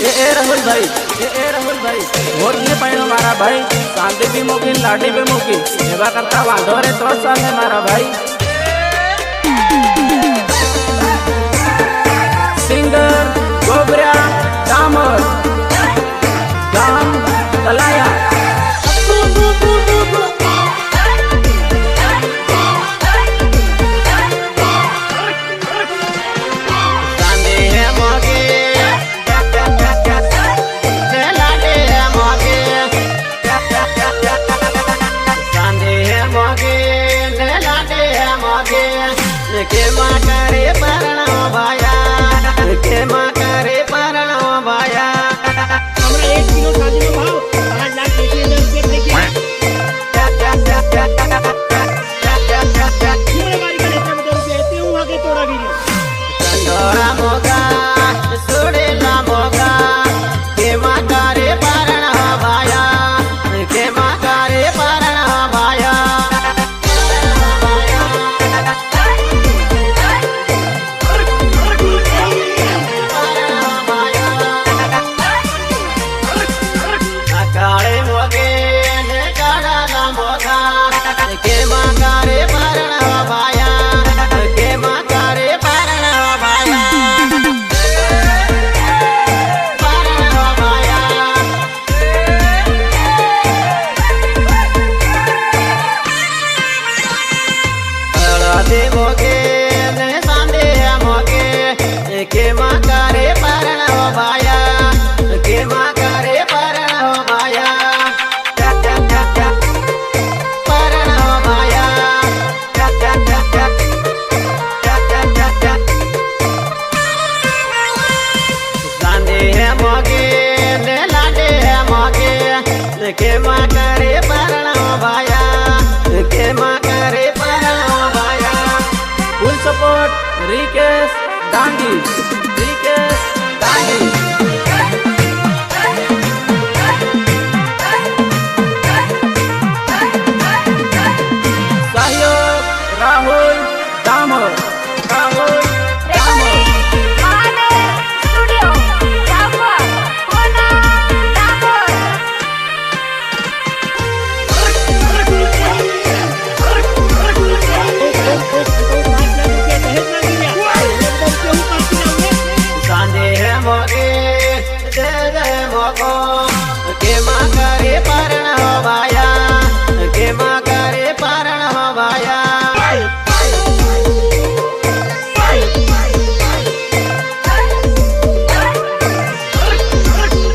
राहुल भाई, राहुल भाई, वोट नहीं पाइनो मारा भाई, शांति भी मोकी लाठी भी मोकी, सेवा करता वांधो रे तो साल है मारा भाई। सिंगर गोबरा दामर गाम तलाया के करे परणो भाया के करे परणो भाया हमरा 1 किलो शादी में भाव 5,80,000 रुपए देखिए पूरे बारी का लेकर बता रुपए आते हूं आगे तोड़ा भी कंडोरा मोगा सुड़ेला मोगा के करे परणो भाया के करे परणो भाया के करे परणो भाया के करे परणो भाया। Full support Rikesh Gandhi, Rikesh Gandhi. सहयोग राहुल दामर, राहुल दामर। करे परणो भाया के करे परणो भाया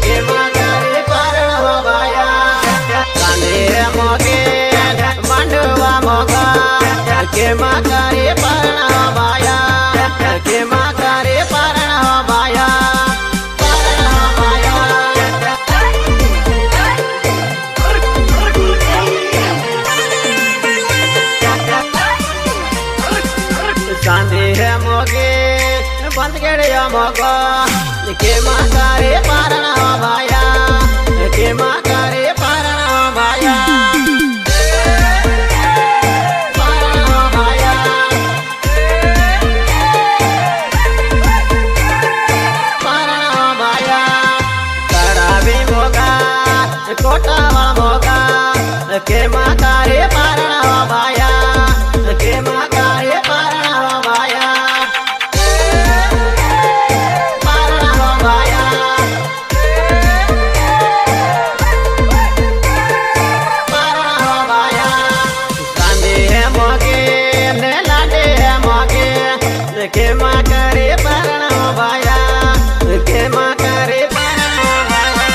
के करे परणो भाया कांदे मोगे मंडवा मोगा के करे परणो भाया के करे परणो भाया मोगे बंद गड़िया मोगा के करे परणो भाया के करे परणो भाया परणो भाया परणो भाया करावी मोगा कोटावा मोगा के करे परणो भाया के करे परणो भाया के करे परणो भाया के करे परणो भाया।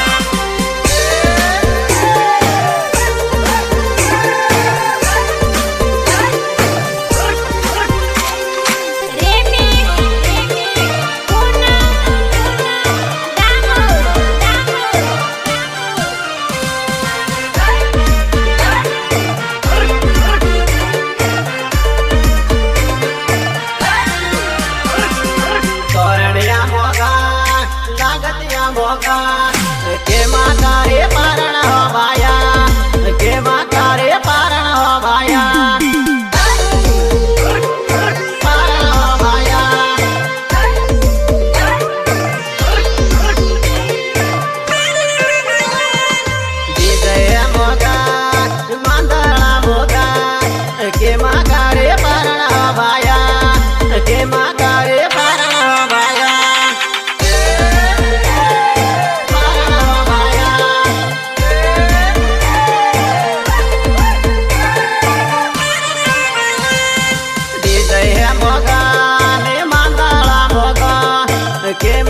કે